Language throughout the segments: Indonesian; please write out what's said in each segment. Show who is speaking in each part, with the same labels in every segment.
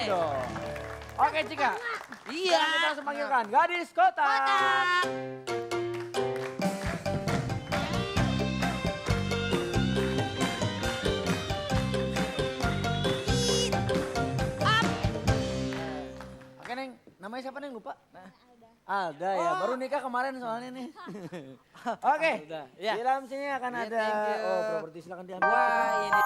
Speaker 1: dong. Oke Cika.
Speaker 2: Iya.
Speaker 1: Sekarang kita langsung panggilkan gadis kota. Oke Neng, namanya siapa Neng lupa? Nah. Alda ya, baru nikah kemarin soalnya nih. Oke,
Speaker 2: Alda, ya.
Speaker 1: di dalam sini akan
Speaker 2: Ya,
Speaker 1: ada,
Speaker 2: thank you.
Speaker 1: oh properti silakan diambil.
Speaker 2: Wah, ini.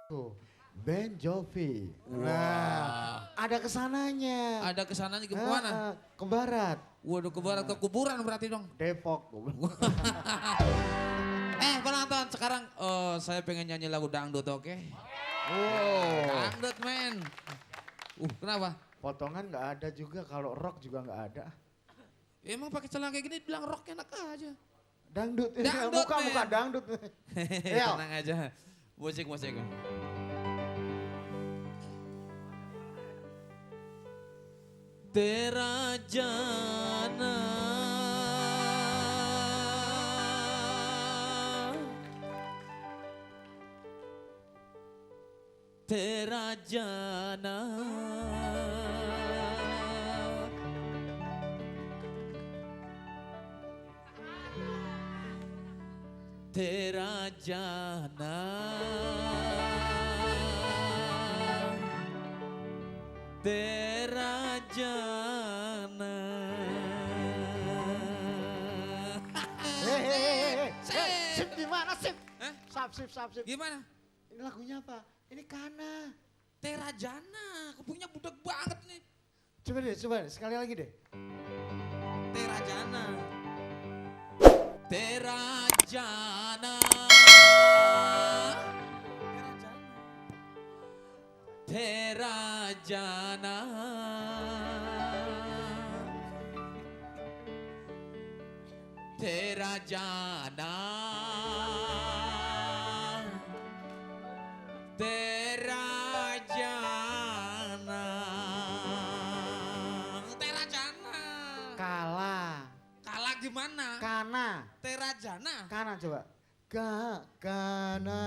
Speaker 3: Tuh, Ben Jovi. Nah, ada kesananya.
Speaker 4: Ada kesananya ke mana?
Speaker 3: Ke barat,
Speaker 4: Waduh ke barat ke kuburan berarti dong.
Speaker 3: Depok.
Speaker 4: Penonton sekarang saya pengen nyanyi lagu dangdut oke?
Speaker 3: Wow,
Speaker 4: Dangdut men. Kenapa?
Speaker 3: potongan nggak ada juga, kalau rock juga nggak ada.
Speaker 4: Emang pakai celana kayak gini bilang rock enak aja.
Speaker 3: Dangdut,
Speaker 4: Dangdut,
Speaker 3: muka
Speaker 4: men.
Speaker 3: dangdut. Ayo.
Speaker 4: Tenang aja. Musik. Tera jana Tera jana Tera jana Tera jana
Speaker 3: Hehehe. Sip gimana sip?
Speaker 4: Hah?
Speaker 3: Sip.
Speaker 4: Gimana?
Speaker 3: Ini lagunya apa? Ini Kana.
Speaker 4: Tera jana, kepunya budak banget nih.
Speaker 3: Coba deh, sekali lagi deh.
Speaker 4: Tera jana Tera jana Tera jana Tera jana Tera jana Tera jana
Speaker 3: Kala.
Speaker 4: Kalah gimana?
Speaker 3: Kana.
Speaker 4: Tera jana
Speaker 3: Kana coba. Kana.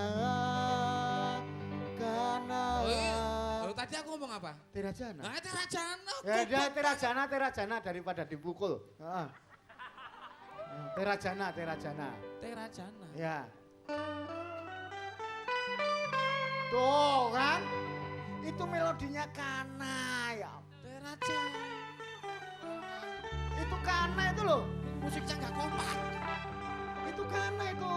Speaker 4: Tadi aku ngomong apa?
Speaker 3: Terajana.
Speaker 4: Nah, Tera jana.
Speaker 3: Ya dia terajana daripada dipukul. Heeh. Terajana.
Speaker 4: Tera jana.
Speaker 3: Ya. Tuh kan. Itu melodinya Kana ya.
Speaker 4: Tera jana.
Speaker 3: Itu Kana itu loh.
Speaker 4: Musiknya nggak kompak.
Speaker 3: Itu Kana itu.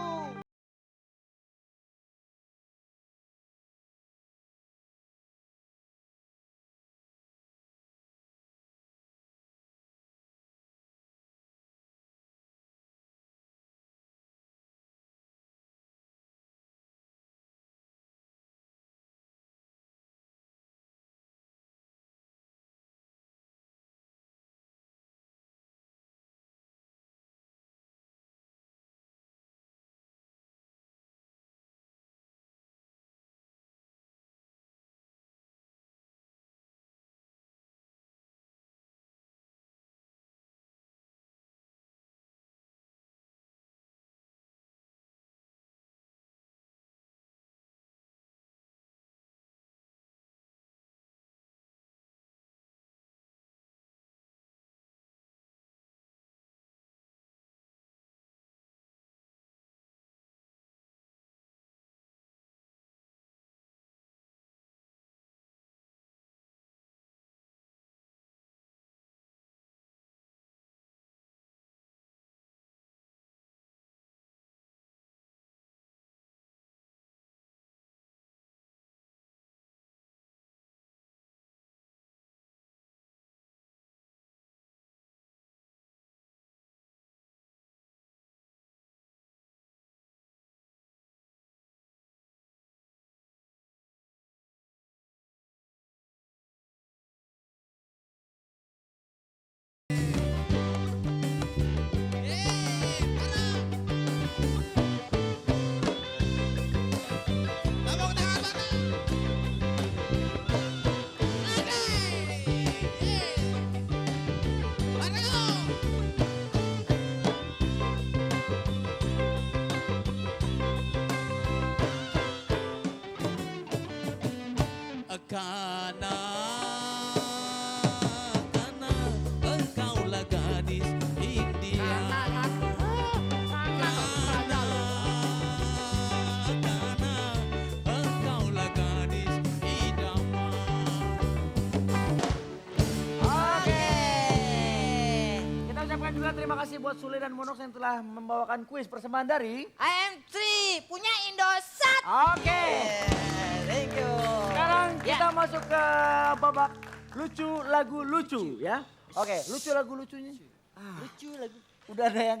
Speaker 4: karena engkaulah gadis India. Karena engkaulah gadis idaman.
Speaker 1: Oke. Kita ucapkan juga terima kasih buat Sule dan Monok yang telah membawakan kuis persembahan dari
Speaker 2: IM3 punya Indosat.
Speaker 1: Oke.
Speaker 2: Thank you.
Speaker 1: Sekarang kita masuk ke babak lucu lagu lucu ya. Oke, lucu lagu lucunya.
Speaker 2: Lucu lagu.
Speaker 1: Udah ada yang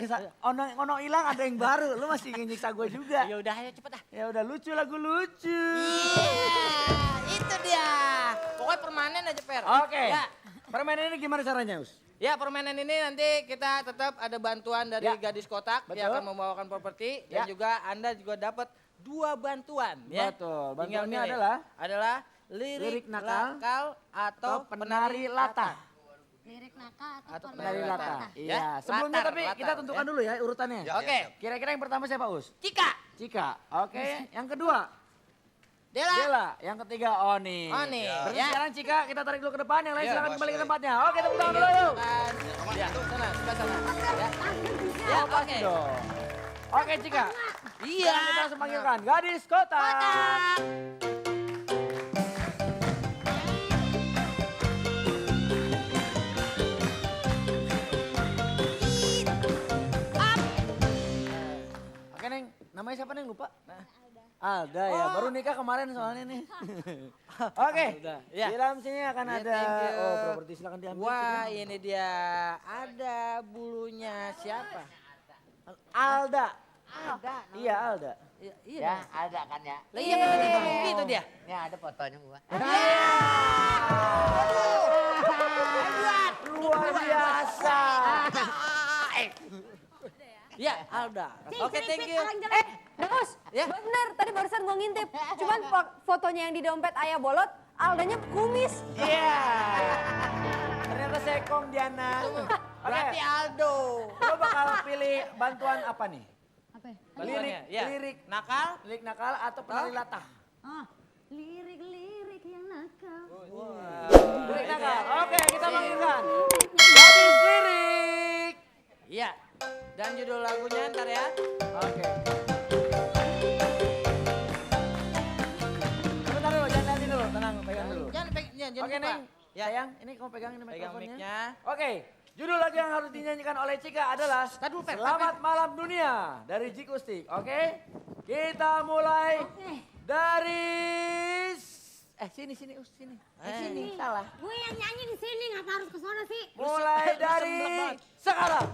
Speaker 1: ono hilang, ada yang baru. Lu masih ingin nyiksa gue juga.
Speaker 2: Ya udah ayo cepet ah.
Speaker 1: Ya udah lucu lagu lucu.
Speaker 2: Itu dia. Pokoknya permanen aja Per.
Speaker 1: Oke.
Speaker 2: Ya.
Speaker 1: Permainan ini gimana caranya, Us?
Speaker 2: Ya permainan ini nanti kita tetap ada bantuan dari
Speaker 1: Ya.
Speaker 2: gadis kotak
Speaker 1: Betul.
Speaker 2: yang akan membawakan properti
Speaker 1: Ya.
Speaker 2: dan juga Anda juga dapat 2 bantuan ya.
Speaker 1: Betul.
Speaker 2: Tinggal
Speaker 1: Bantuannya
Speaker 2: milih.
Speaker 1: adalah
Speaker 2: lirik
Speaker 1: nakal
Speaker 2: atau
Speaker 1: penari lata.
Speaker 5: Lirik nakal
Speaker 2: Atau
Speaker 5: atau
Speaker 1: Penari
Speaker 5: penari
Speaker 1: lata.
Speaker 5: lata.
Speaker 1: Iya.
Speaker 2: Ya,
Speaker 1: Sebelumnya
Speaker 2: latar,
Speaker 1: tapi
Speaker 2: latar,
Speaker 1: kita tentukan
Speaker 2: ya.
Speaker 1: dulu ya urutannya.
Speaker 2: Oke.
Speaker 1: Kira-kira yang pertama siapa, Us?
Speaker 2: Cika,
Speaker 1: Cika. Oke. Yang kedua
Speaker 2: Dela,
Speaker 1: Dela. Yang ketiga Oni.
Speaker 2: Oni,
Speaker 1: Berarti
Speaker 2: ya.
Speaker 1: sekarang Cika kita tarik dulu ke depan. Yang lain
Speaker 3: Ya,
Speaker 1: silakan
Speaker 3: Bos,
Speaker 1: kembali ke
Speaker 3: Roy.
Speaker 1: tempatnya. Oke, tepuk tangan dulu yuk.
Speaker 2: Ya, sana, sebelah sana. Ya, ya oke.
Speaker 1: Dong. Oke, Cika.
Speaker 2: Iya.
Speaker 1: Sekarang kita langsung panggilkan gadis kota. Oke, Neng. Namanya siapa, Neng? Lupa. Alda ya, baru nikah kemarin soalnya nih. Oke,
Speaker 2: Alda, ya.
Speaker 1: di dalam sini akan
Speaker 2: Ya,
Speaker 1: ada,
Speaker 2: thank you.
Speaker 1: oh properti silakan diambil.
Speaker 2: Wah,
Speaker 1: Cika.
Speaker 2: ini dia. Ada bulunya siapa?
Speaker 1: Alda.
Speaker 5: Ada.
Speaker 1: Iya, Alda.
Speaker 2: Iya, iya.
Speaker 6: Ya, ada kan ya.
Speaker 2: Lah iya kan tadi Bang, itu dia.
Speaker 6: Ini ada fotonya gua.
Speaker 1: Luar biasa.
Speaker 2: Ya, Alda. Oke, thank you.
Speaker 7: Bos,
Speaker 2: Ya.
Speaker 7: bener tadi barusan gue ngintip. Cuman fotonya yang di dompet ayah bolot, Aldanya kumis.
Speaker 1: Iya. Ternyata sekong Diana.
Speaker 2: Berarti
Speaker 1: Oke,
Speaker 2: Aldo.
Speaker 1: lo bakal pilih bantuan apa nih?
Speaker 5: Apa ya?
Speaker 1: Lirik,
Speaker 2: Ya.
Speaker 1: lirik,
Speaker 2: Nakal.
Speaker 1: lirik nakal atau penari latah?
Speaker 5: Oh, lirik-lirik yang nakal.
Speaker 1: Lirik nakal. Oke, kita panggilkan. Gadis lirik.
Speaker 2: Iya. Dan judul lagunya ntar ya.
Speaker 1: Oke. Sebentar dulu, jangan liatin dulu, tenang, pegang dulu.
Speaker 2: Jangan
Speaker 1: Oke,
Speaker 2: lupa.
Speaker 1: Neng.
Speaker 2: Ya.
Speaker 1: Sayang, ini kamu pegang ini
Speaker 2: Pegang
Speaker 1: mikrofonnya.
Speaker 2: mic-nya.
Speaker 1: Oke, judul lagu yang harus dinyanyikan oleh Cika adalah
Speaker 2: Tadi dulu, Fer.
Speaker 1: Selamat Malam Dunia dari Jikustik. Oke, kita mulai dari sini Us, sini. Sini salah.
Speaker 5: Gue yang nyanyi di sini, ngapa harus ke sana sih?
Speaker 1: Mulai dari sekarang.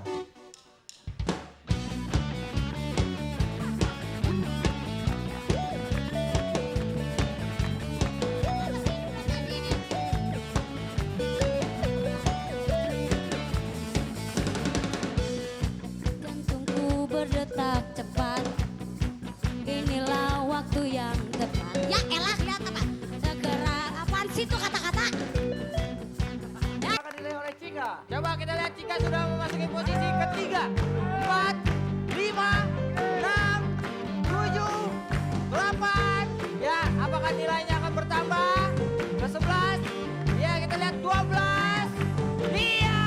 Speaker 5: Jantungku berdetak cepat. Inilah waktu yang tepat. Ya elah, lihat apa? Segera, apaan sih itu kata-kata?
Speaker 1: Akan dinilai oleh Cika.
Speaker 2: Coba kita lihat Cika sudah memasuki posisi ketiga. 4, 5, 6, 7, 8. Ya, apakah nilainya akan bertambah? Ke 11. Ya, kita lihat 12. Iya,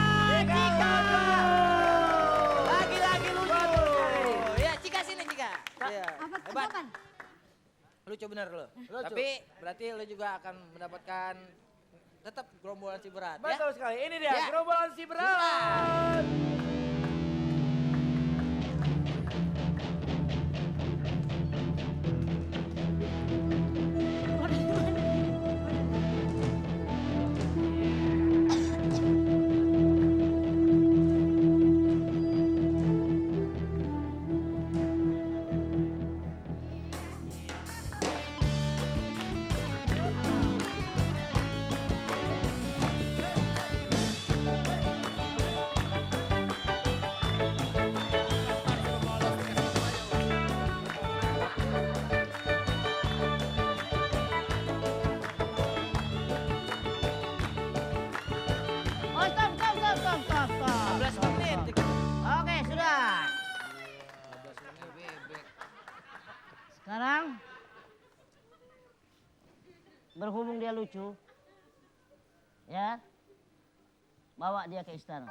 Speaker 2: Cika. Lagi-lagi lucu. Ya, Cika sini Cika. Iya.
Speaker 5: Apa
Speaker 2: Hebat.
Speaker 5: apaan?
Speaker 2: Lucu bener lo.
Speaker 1: Lucu.
Speaker 2: Tapi berarti lo juga akan mendapatkan tetap gerombolan si berat ya.
Speaker 1: Betul sekali. Ini dia
Speaker 2: Ya.
Speaker 1: gerombolan si berat.
Speaker 6: Oh, stop.
Speaker 2: 15 menit.
Speaker 6: Oke, sudah. Sekarang berhubung dia lucu, ya, bawa dia ke istana.